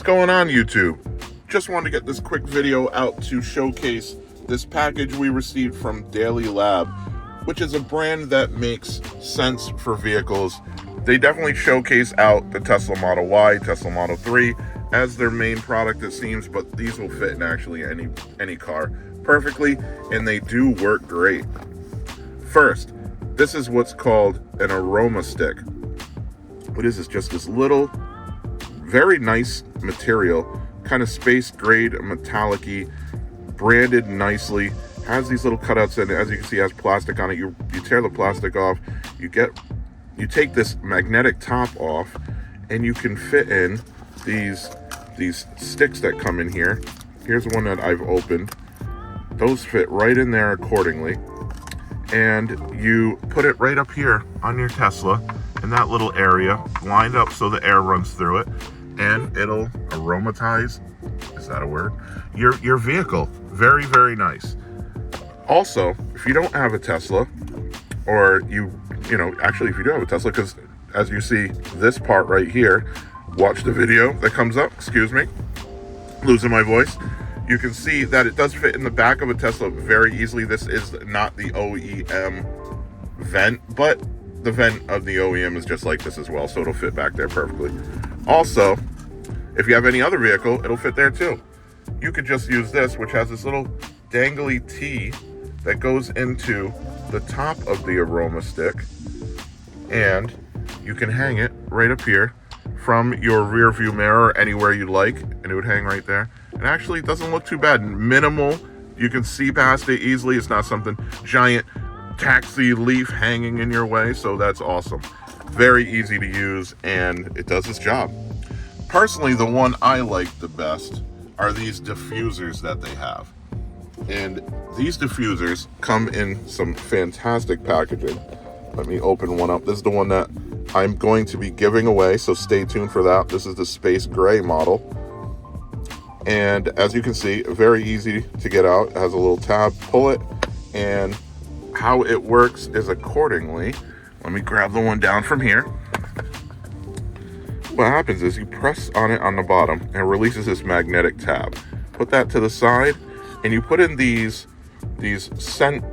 going on, YouTube? Just wanted to get this quick video out to showcase this package we received from Daily Lab, which is a brand that makes sense for vehicles. They definitely showcase out the Tesla Model Y, Tesla Model 3 as their main product, it seems, but these will fit in actually any car perfectly, and they do work great. First, this is what's called an Aroma stick. What is this? Just this little, very nice material, kind of space grade, metallic-y, branded nicely, has these little cutouts, and as you can see, has plastic on it. You tear the plastic off, you take this magnetic top off, and you can fit in these sticks that come in here. Here's one that I've opened. Those fit right in there accordingly, and you put it right up here on your Tesla in that little area, lined up so the air runs through it, and it'll aromatize, is that a word, your vehicle. Very, very nice. Also, if you don't have a Tesla, or actually if you do have a Tesla, because as you see this part right here, watch the video that comes up, excuse me, losing my voice, you can see that it does fit in the back of a Tesla very easily. This is not the OEM vent, but the vent of the OEM is just like this as well, so it'll fit back there perfectly. Also, if you have any other vehicle, it'll fit there too. You could just use this, which has this little dangly T that goes into the top of the Aroma stick, and you can hang it right up here from your rear view mirror, anywhere you like, and it would hang right there. And actually, it doesn't look too bad. Minimal, you can see past it easily. It's not something giant taxi leaf hanging in your way, so that's awesome. Very easy to use, and it does its job. Personally, the one I like the best are these diffusers that they have. And these diffusers come in some fantastic packaging. Let me open one up. This is the one that I'm going to be giving away, so stay tuned for that. This is the space gray model. And as you can see, very easy to get out. It has a little tab, pull it, and how it works is accordingly. Let me grab the one down from here. What happens is you press on it on the bottom and it releases this magnetic tab. Put that to the side, and you put in these scent,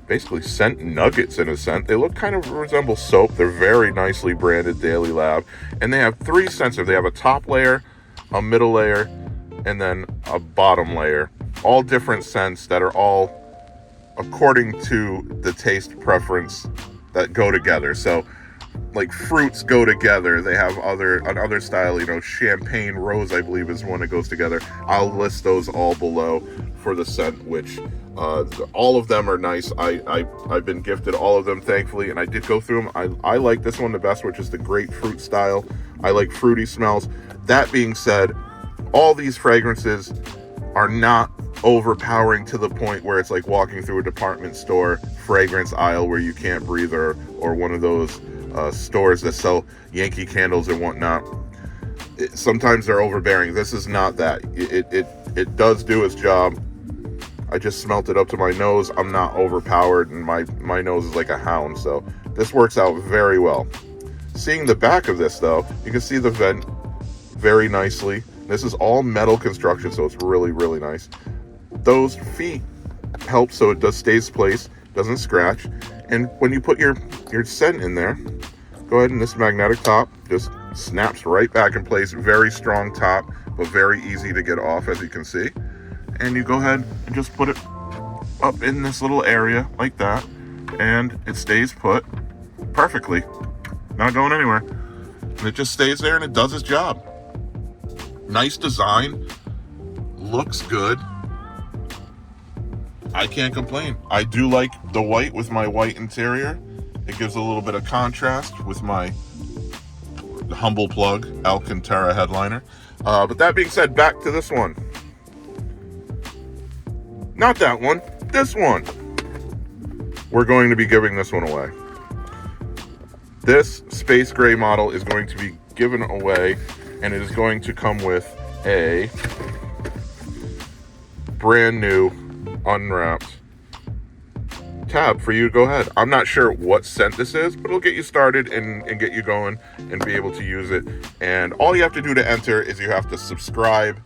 basically scent nuggets in a scent. They look kind of resemble soap. They're very nicely branded, Daily Lab, and they have 3 sensors. They have a top layer, a middle layer, and then a bottom layer. All different scents that are all according to the taste preference that go together. So like fruits go together. They have another style, champagne rose, I believe, is one that goes together. I'll list those all below for the scent, which all of them are nice. I've been gifted all of them, thankfully, and I did go through them. I like this one the best, which is the grapefruit style. I like fruity smells. That being said, all these fragrances are not overpowering to the point where it's like walking through a department store fragrance aisle where you can't breathe, or one of those stores that sell Yankee candles and whatnot. Sometimes they're overbearing. This is not that. It does do its job. I just smelt it up to my nose. I'm not overpowered, and my nose is like a hound, so this works out very well. Seeing the back of this though, you can see the vent very nicely. This is all metal construction, so it's really, really nice. Those feet help so it stays placed, doesn't scratch. And when you put your scent in there, go ahead, and this magnetic top just snaps right back in place. Very strong top, but very easy to get off, as you can see. And you go ahead and just put it up in this little area like that, and it stays put perfectly. Not going anywhere. And it just stays there, and it does its job. Nice design, looks good. I can't complain. I do like the white with my white interior. It gives a little bit of contrast with my humble plug Alcantara headliner. But that being said, back to this one. Not that one, this one. We're going to be giving this one away. This space gray model is going to be given away, and it is going to come with a brand new unwrapped tab for you to go ahead. I'm not sure what scent this is, but it'll get you started and get you going and be able to use it. And all you have to do to enter is you have to subscribe,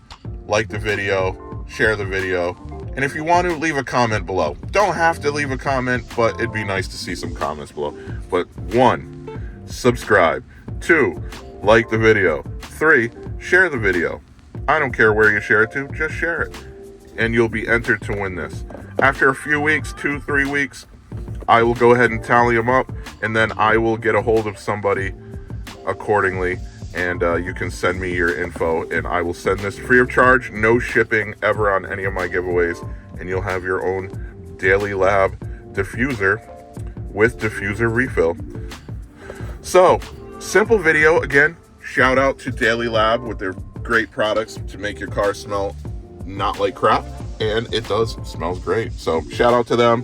like the video, share the video, and if you want to, leave a comment below. Don't have to leave a comment, but it'd be nice to see some comments below. But 1, subscribe. 2, like the video. 3, share the video. I don't care where you share it to, just share it. And you'll be entered to win this. After a few weeks, 2-3 weeks, I will go ahead and tally them up, and then I will get a hold of somebody accordingly, and you can send me your info, and I will send this free of charge, no shipping ever on any of my giveaways, and you'll have your own Daily Lab diffuser with diffuser refill. So, simple video. Again, shout out to Daily Lab with their great products to make your car smell not like crap, and it smells great. So shout out to them.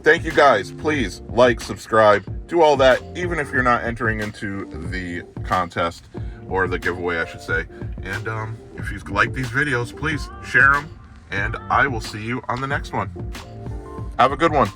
Thank you guys. Please like, subscribe, do all that, even if you're not entering into the contest or the giveaway, I should say. And if you like these videos, please share them, and I will see you on the next one. Have a good one.